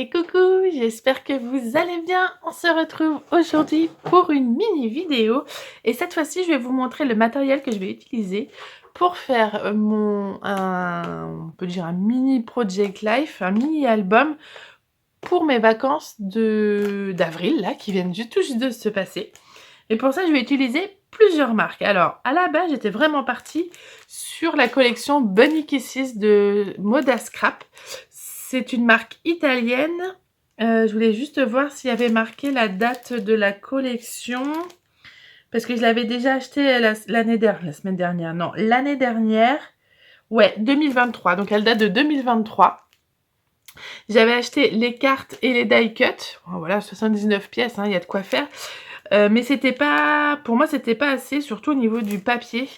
Et coucou, j'espère que vous allez bien. On se retrouve aujourd'hui pour une mini vidéo et cette fois-ci je vais vous montrer le matériel que je vais utiliser pour faire on peut dire un mini project life, un mini album pour mes vacances d'avril là qui viennent tout juste de se passer. Et pour ça je vais utiliser plusieurs marques. Alors à la base j'étais vraiment partie sur la collection Bunny Kisses de Moda Scrap. C'est une marque italienne. Je voulais juste voir s'il y avait marqué la date de la collection. Parce que je l'avais déjà acheté la semaine dernière. Non, l'année dernière. Ouais, 2023. Donc elle date de 2023. J'avais acheté les cartes et les die cut. Oh, voilà, 79 pièces, il y a de quoi faire. Mais c'était pas, pour moi, c'était pas assez, surtout au niveau du papier,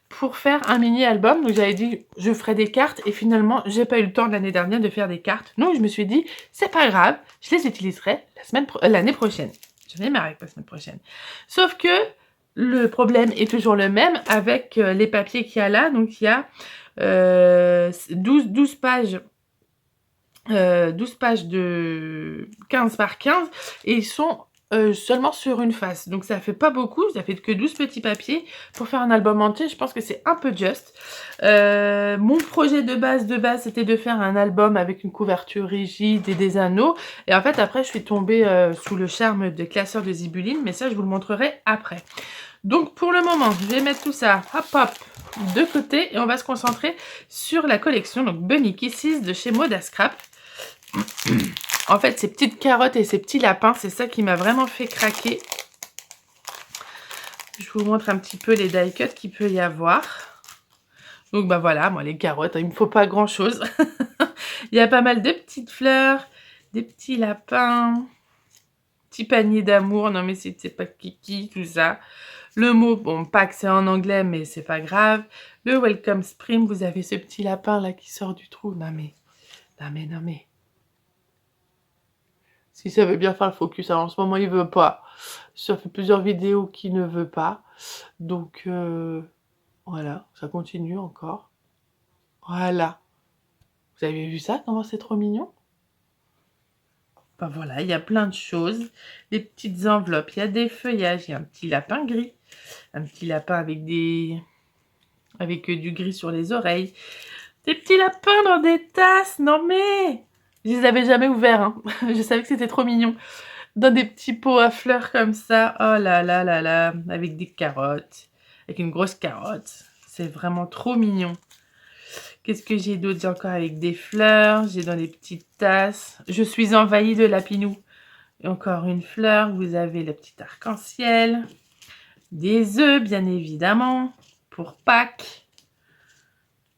pour faire un mini album. Donc j'avais dit, je ferai des cartes et finalement, j'ai pas eu le temps l'année dernière de faire des cartes. Donc je me suis dit, c'est pas grave, je les utiliserai l'année prochaine. J'en ai marre avec la semaine prochaine. Sauf que le problème est toujours le même avec les papiers qu'il y a là. Donc il y a 12 pages. 12 pages de 15 par 15 et ils sont seulement sur une face, donc ça fait pas beaucoup, ça fait que 12 petits papiers pour faire un album entier. Je pense que c'est un peu juste. Mon projet de base c'était de faire un album avec une couverture rigide et des anneaux, et en fait après je suis tombée sous le charme des classeurs de zibeline, mais ça je vous le montrerai après. Donc pour le moment je vais mettre tout ça hop de côté et on va se concentrer sur la collection donc Bunny Kisses de chez Moda Scrap. En fait, ces petites carottes et ces petits lapins, c'est ça qui m'a vraiment fait craquer. Je vous montre un petit peu les die cuts qu'il peut y avoir. Donc, bah voilà, moi, les carottes, il ne me faut pas grand-chose. Il y a pas mal de petites fleurs, des petits lapins, petits paniers d'amour. Non, mais c'est pas kiki, tout ça. Le mot, bon, pas que c'est en anglais, mais c'est pas grave. Le Welcome Spring, vous avez ce petit lapin là qui sort du trou. Non, mais... Si ça veut bien faire le focus, alors en ce moment il veut pas. Ça fait plusieurs vidéos qu'il ne veut pas. Donc voilà, ça continue encore. Voilà. Vous avez vu ça, comment c'est trop mignon? Ben voilà, il y a plein de choses. Des petites enveloppes, il y a des feuillages, il y a un petit lapin gris. Un petit lapin avec du gris sur les oreilles. Des petits lapins dans des tasses, non mais... Je les avais jamais ouverts, hein. Je savais que c'était trop mignon. Dans des petits pots à fleurs comme ça. Oh là là là là. Avec des carottes. Avec une grosse carotte. C'est vraiment trop mignon. Qu'est-ce que j'ai d'autre? J'ai encore avec des fleurs. J'ai dans des petites tasses. Je suis envahie de lapinou. Et encore une fleur. Vous avez le petit arc-en-ciel. Des œufs, bien évidemment. Pour Pâques.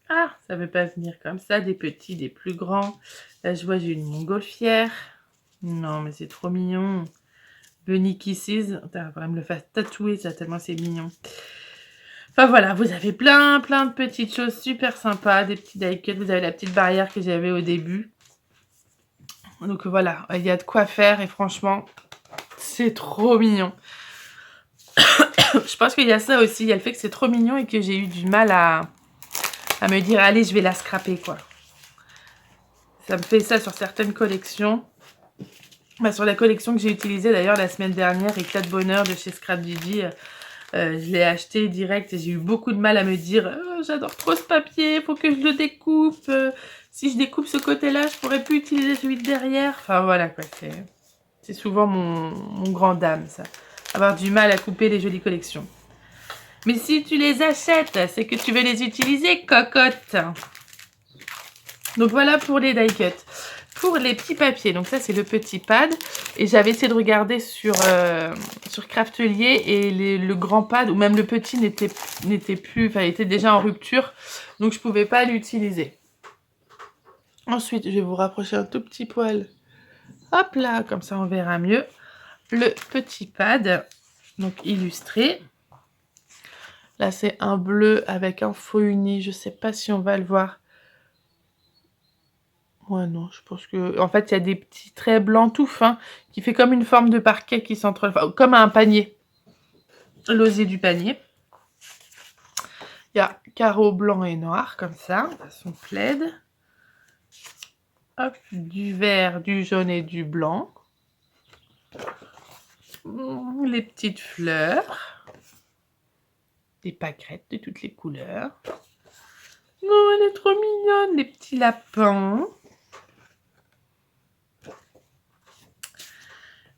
Ah, ça ne veut pas venir comme ça. Des petits, des plus grands. Là, je vois, j'ai une montgolfière. Non, mais c'est trop mignon. Bunny Kisses. On va me le faire tatouer, ça, tellement c'est mignon. Enfin voilà, vous avez plein de petites choses super sympas. Des petits die cuts. Vous avez la petite barrière que j'avais au début. Donc voilà, il y a de quoi faire et franchement, c'est trop mignon. Je pense qu'il y a ça aussi. Il y a le fait que c'est trop mignon et que j'ai eu du mal à me dire, allez, je vais la scraper, quoi. Ça me fait ça sur certaines collections. Bah, sur la collection que j'ai utilisée d'ailleurs la semaine dernière, Éclat de bonheur de chez Scrap Didi, je l'ai acheté direct et j'ai eu beaucoup de mal à me dire j'adore trop ce papier, faut que je le découpe. Si je découpe ce côté-là, je pourrais plus utiliser celui de derrière. Enfin voilà quoi, c'est souvent mon grand dame ça. Avoir du mal à couper les jolies collections. Mais si tu les achètes, c'est que tu veux les utiliser, cocotte. Donc voilà pour les die cuts. Pour les petits papiers, donc ça c'est le petit pad. Et j'avais essayé de regarder sur Craftelier et le grand pad, ou même le petit n'était plus, enfin il était déjà en rupture. Donc je pouvais pas l'utiliser. Ensuite, je vais vous rapprocher un tout petit poil. Hop là, comme ça on verra mieux. Le petit pad, donc illustré. Là c'est un bleu avec un faux uni, je sais pas si on va le voir. Ouais, non, je pense que... En fait, il y a des petits traits blancs tout fins qui fait comme une forme de parquet qui s'entre... Enfin, comme un panier. L'osier du panier. Il y a carreaux blancs et noirs, comme ça, de façon plaid. Hop, du vert, du jaune et du blanc. Les petites fleurs. Des pâquerettes de toutes les couleurs. Oh, elle est trop mignonne, les petits lapins.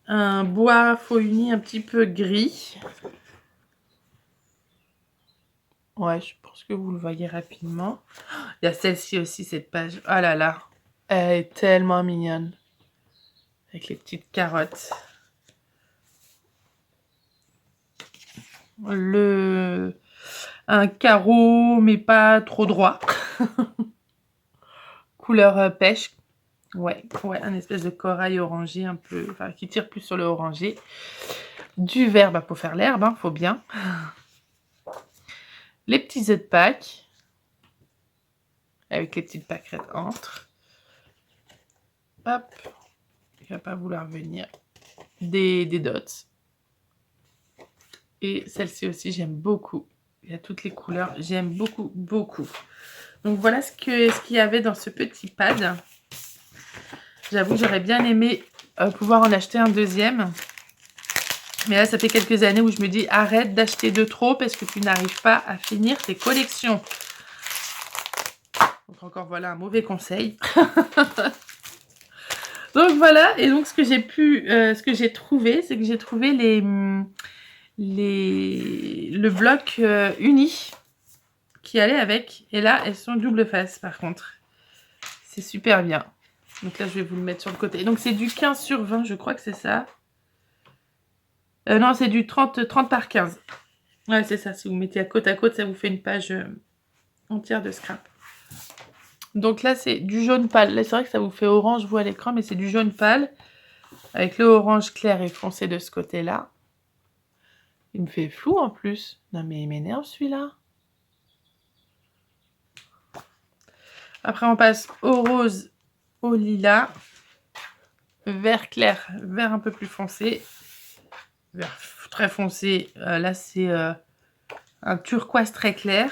Un bois faux uni un petit peu gris. Ouais, je pense que vous le voyez rapidement. Il y a celle-ci aussi, cette page. Oh là là, elle est tellement mignonne. Avec les petites carottes. Un carreau, mais pas trop droit. Couleur pêche. Ouais, un espèce de corail orangé un peu, enfin qui tire plus sur le orangé. Du vert, bah, pour faire l'herbe, hein, faut bien. Les petits œufs de Pâques. Avec les petites pâquerettes entre. Hop. Il va pas vouloir venir. Des dots. Et celle-ci aussi, j'aime beaucoup. Il y a toutes les couleurs. J'aime beaucoup, beaucoup. Donc voilà ce qu'il y avait dans ce petit pad. J'avoue que j'aurais bien aimé pouvoir en acheter un deuxième. Mais là, ça fait quelques années où je me dis arrête d'acheter de trop parce que tu n'arrives pas à finir tes collections. Donc encore voilà un mauvais conseil. Donc voilà, et donc ce que j'ai trouvé, c'est que j'ai trouvé le bloc uni qui allait avec. Et là, elles sont double face par contre. C'est super bien. Donc là, je vais vous le mettre sur le côté. Donc c'est du 15/20, je crois que c'est ça. Non, c'est du 30 par 15. Ouais, c'est ça. Si vous mettez à côte, ça vous fait une page entière de scrap. Donc là, c'est du jaune pâle. Là, c'est vrai que ça vous fait orange, vous, à l'écran, mais c'est du jaune pâle. Avec le orange clair et foncé de ce côté-là. Il me fait flou en plus. Non, mais il m'énerve celui-là. Après, on passe au rose, au lilas. Vert clair, vert un peu plus foncé. Vert très foncé. Là, c'est un turquoise très clair.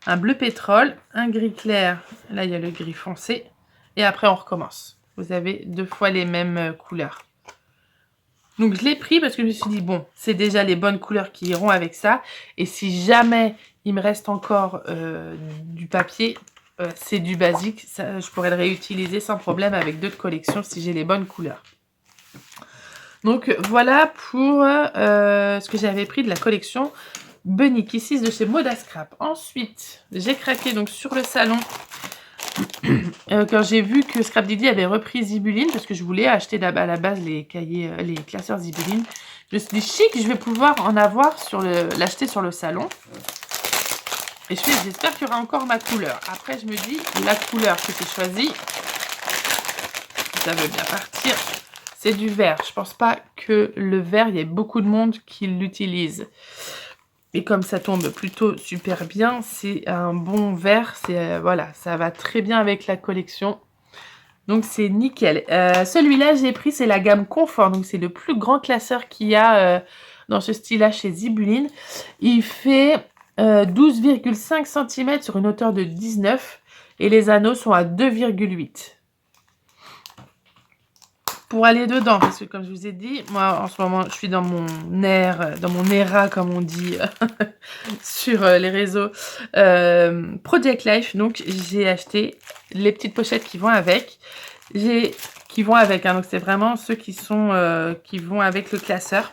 Un bleu pétrole. Un gris clair. Là, il y a le gris foncé. Et après, on recommence. Vous avez 2 fois les mêmes couleurs. Donc, je l'ai pris parce que je me suis dit, bon, c'est déjà les bonnes couleurs qui iront avec ça. Et si jamais il me reste encore du papier, c'est du basique. Ça, je pourrais le réutiliser sans problème avec d'autres collections si j'ai les bonnes couleurs. Donc, voilà pour ce que j'avais pris de la collection Bunny Kisses de chez Moda Scrap. Ensuite, j'ai craqué donc sur le salon. Quand j'ai vu que Scrap Didi avait repris Zibuline, parce que je voulais acheter à la base les cahiers, les classeurs Zibuline, je me suis dit chic, je vais pouvoir en avoir l'acheter sur le salon. Et j'espère qu'il y aura encore ma couleur. Après, je me dis, la couleur que j'ai choisie, ça veut bien partir, c'est du vert. Je pense pas que le vert, il y ait beaucoup de monde qui l'utilise. Et comme ça tombe plutôt super bien, c'est un bon vert. Voilà, ça va très bien avec la collection. Donc c'est nickel. Celui-là, j'ai pris, c'est la gamme Confort. Donc c'est le plus grand classeur qu'il y a dans ce style-là chez Zibuline. Il fait 12,5 cm sur une hauteur de 19 et les anneaux sont à 2,8. Pour aller dedans, parce que comme je vous ai dit, moi en ce moment je suis dans mon era comme on dit sur les réseaux Project Life, donc j'ai acheté les petites pochettes qui vont avec. Hein, donc c'est vraiment ceux qui vont avec le classeur.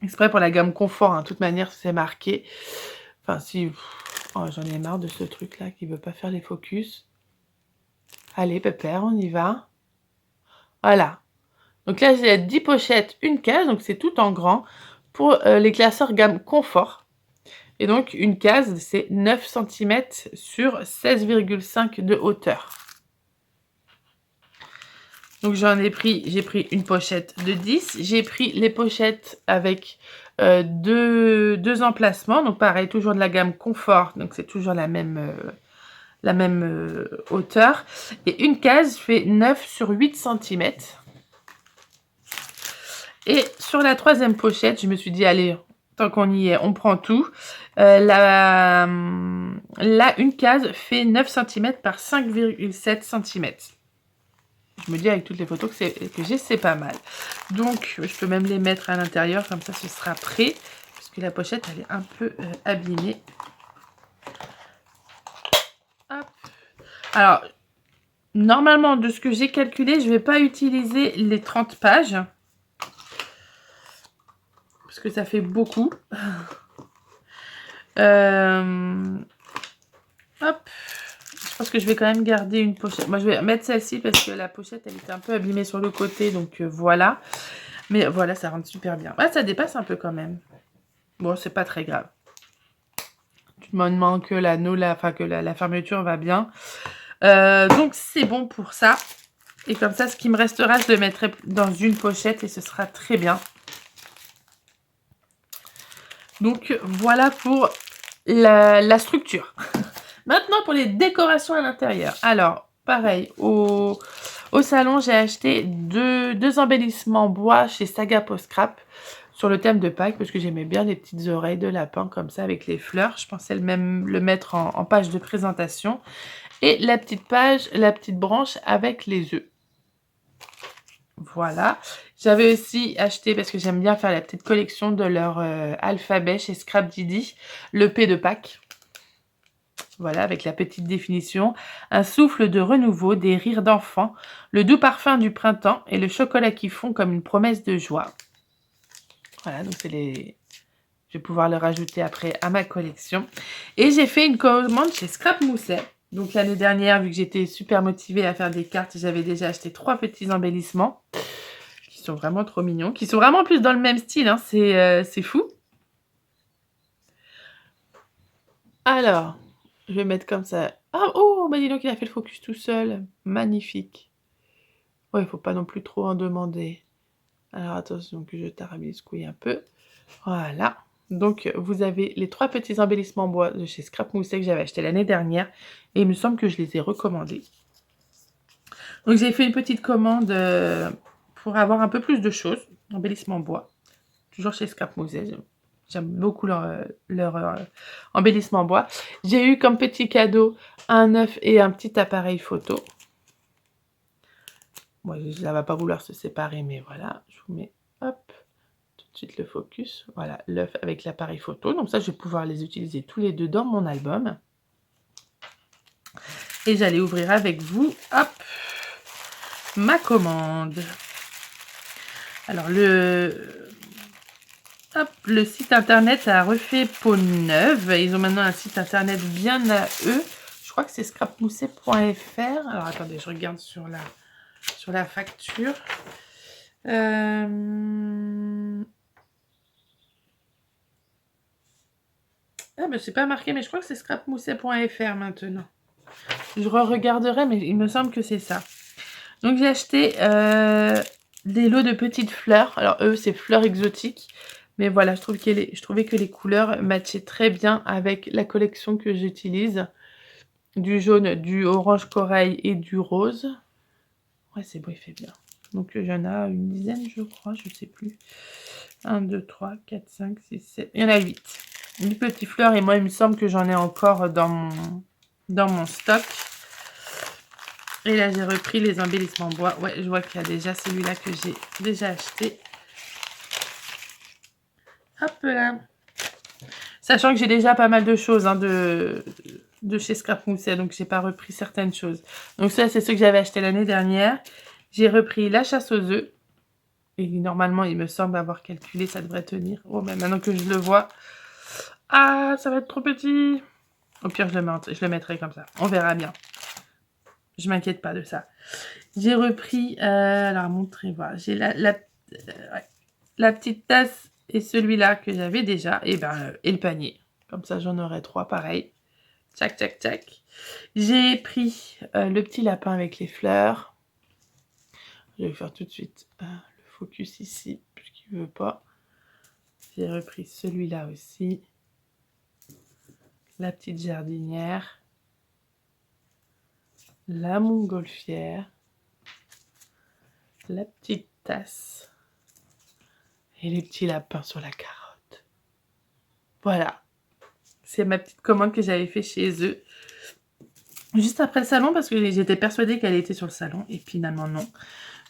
Exprès pour la gamme confort, hein, de toute manière c'est marqué. Enfin si, oh, j'en ai marre de ce truc là qui veut pas faire les focus. Allez pépère, on y va. Voilà. Donc là, j'ai 10 pochettes, une case, donc c'est tout en grand pour les classeurs gamme confort. Et donc, une case, c'est 9 cm sur 16,5 de hauteur. Donc, j'ai pris une pochette de 10. J'ai pris les pochettes avec deux emplacements. Donc, pareil, toujours de la gamme confort. Donc, c'est toujours la même hauteur. Et une case fait 9 sur 8 cm. Et sur la troisième pochette, je me suis dit, allez, tant qu'on y est, on prend tout. La là, une case fait 9 cm par 5,7 cm. Je me dis avec toutes les photos que j'ai, c'est pas mal. Donc, je peux même les mettre à l'intérieur, comme ça, ce sera prêt. Parce que la pochette, elle est un peu abîmée. Hop. Alors, normalement, de ce que j'ai calculé, je ne vais pas utiliser les 30 pages. Parce que ça fait beaucoup. Hop. Je pense que je vais quand même garder une pochette. Moi, je vais mettre celle-ci parce que la pochette, elle était un peu abîmée sur le côté. Donc, voilà. Mais voilà, ça rentre super bien. Ah, ça dépasse un peu quand même. Bon, c'est pas très grave. Tu me demandes que l'anneau, que la fermeture va bien. Donc, c'est bon pour ça. Et comme ça, ce qui me restera, je le mettrai dans une pochette et ce sera très bien. Donc, voilà pour la structure. Maintenant, pour les décorations à l'intérieur. Alors, pareil, au salon, j'ai acheté deux embellissements bois chez Saga Post Scrap sur le thème de Pâques parce que j'aimais bien les petites oreilles de lapin comme ça avec les fleurs. Je pensais même le mettre en page de présentation. Et la petite branche avec les œufs. Voilà. J'avais aussi acheté, parce que j'aime bien faire la petite collection de leur alphabet chez Scrap Didi, le P de Pâques. Voilà, avec la petite définition. Un souffle de renouveau, des rires d'enfants, le doux parfum du printemps et le chocolat qui fond comme une promesse de joie. Voilà, donc c'est les... Je vais pouvoir le rajouter après à ma collection. Et j'ai fait une commande chez Scrap Mousset. Donc l'année dernière, vu que j'étais super motivée à faire des cartes, j'avais déjà acheté 3 petits embellissements. Qui sont vraiment trop mignons. Qui sont vraiment plus dans le même style, hein. C'est fou. Alors, je vais mettre comme ça. Ah, oh, bah dis donc, il a fait le focus tout seul. Magnifique. Ouais, il faut pas non plus trop en demander. Alors, attention que je tarabiscouille un peu. Voilà. Donc, vous avez les 3 petits embellissements bois de chez Scrap Mousset que j'avais acheté l'année dernière. Et il me semble que je les ai recommandés. Donc, j'ai fait une petite commande pour avoir un peu plus de choses. Embellissement bois. Toujours chez Scrap Mousset. J'aime beaucoup leur embellissement bois. J'ai eu comme petit cadeau un œuf et un petit appareil photo. Bon, ça ne va pas vouloir se séparer, mais voilà. Je vous mets, hop, tout de suite le focus. Voilà, l'œuf avec l'appareil photo. Donc ça, je vais pouvoir les utiliser tous les deux dans mon album. Et j'allais ouvrir avec vous, hop, ma commande. Alors, le site internet a refait peau neuve. Ils ont maintenant un site internet bien à eux. Je crois que c'est scrapmousset.fr. Alors, attendez, je regarde sur la facture. Ah, ben, c'est pas marqué, mais je crois que c'est scrapmousset.fr maintenant. Je regarderai, mais il me semble que c'est ça. Donc, j'ai acheté des lots de petites fleurs. Alors, eux, c'est fleurs exotiques. Mais voilà, je trouvais que les couleurs matchaient très bien avec la collection que j'utilise. Du jaune, du orange corail et du rose. Ouais, c'est beau, il fait bien. Donc, il y en a une dizaine, je crois, je sais plus. 1, 2, 3, 4, 5, 6, 7. Il y en a 8. 8 petites fleurs et moi, il me semble que j'en ai encore dans mon stock. Et là, j'ai repris les embellissements bois. Ouais, je vois qu'il y a déjà celui-là que j'ai déjà acheté. Hop là. Sachant que j'ai déjà pas mal de choses hein, de chez Scrap Mousset, donc j'ai pas repris certaines choses. Donc ça, c'est ce que j'avais acheté l'année dernière. J'ai repris la chasse aux œufs. Et normalement, il me semble avoir calculé, ça devrait tenir. Oh, mais maintenant que je le vois... Ah, ça va être trop petit. Au pire, je le mettrai comme ça. On verra bien. Je m'inquiète pas de ça. J'ai repris... alors, montrez, voilà. J'ai la petite tasse et celui-là que j'avais déjà. Et le panier. Comme ça, j'en aurai 3 pareil. Tchac, tchac, tchac. J'ai pris le petit lapin avec les fleurs. Je vais faire tout de suite le focus ici, puisqu'il ne veut pas. J'ai repris celui-là aussi. La petite jardinière. La montgolfière. La petite tasse. Et les petits lapins sur la carotte. Voilà. C'est ma petite commande que j'avais fait chez eux. Juste après le salon, parce que j'étais persuadée qu'elle était sur le salon. Et finalement, non.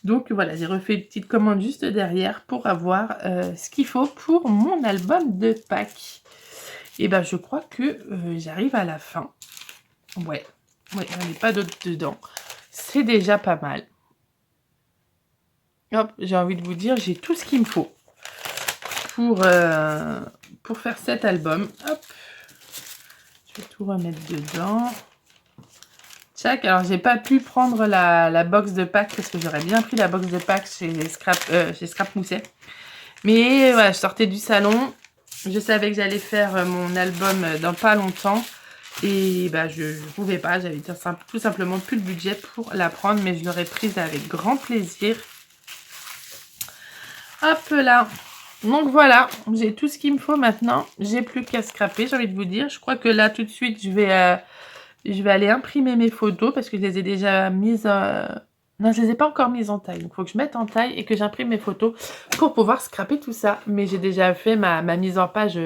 Donc voilà, j'ai refait une petite commande juste derrière pour avoir ce qu'il faut pour mon album de Pâques. Et ben je crois que j'arrive à la fin. Ouais, j'en ai pas d'autres dedans. C'est déjà pas mal. Hop, j'ai envie de vous dire, j'ai tout ce qu'il me faut pour faire cet album. Hop, je vais tout remettre dedans. Tchac, alors j'ai pas pu prendre la box de Pâques parce que j'aurais bien pris la box de Pâques chez Scrap Mousset. Mais voilà, je sortais du salon, je savais que j'allais faire mon album dans pas longtemps. Et bah je pouvais pas, j'avais tout simplement plus le budget pour la prendre, mais je l'aurais prise avec grand plaisir. Hop là. Donc voilà, j'ai tout ce qu'il me faut maintenant. J'ai plus qu'à scraper, j'ai envie de vous dire. Je crois que là tout de suite je vais aller imprimer mes photos parce que je les ai déjà mises... Non, je les ai pas encore mises en taille. Donc, il faut que je mette en taille et que j'imprime mes photos pour pouvoir scraper tout ça. Mais j'ai déjà fait ma mise en page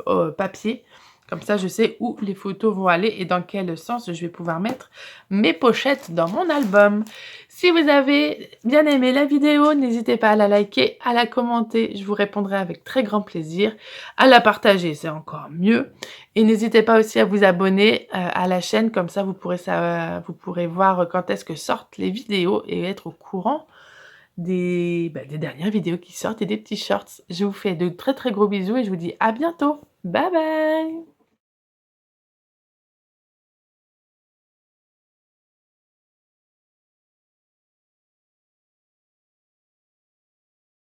au papier. Comme ça, je sais où les photos vont aller et dans quel sens je vais pouvoir mettre mes pochettes dans mon album. Si vous avez bien aimé la vidéo, n'hésitez pas à la liker, à la commenter. Je vous répondrai avec très grand plaisir. À la partager, c'est encore mieux. Et n'hésitez pas aussi à vous abonner à la chaîne. Comme ça, vous pourrez voir quand est-ce que sortent les vidéos et être au courant des dernières vidéos qui sortent et des petits shorts. Je vous fais de très très gros bisous et je vous dis à bientôt. Bye bye!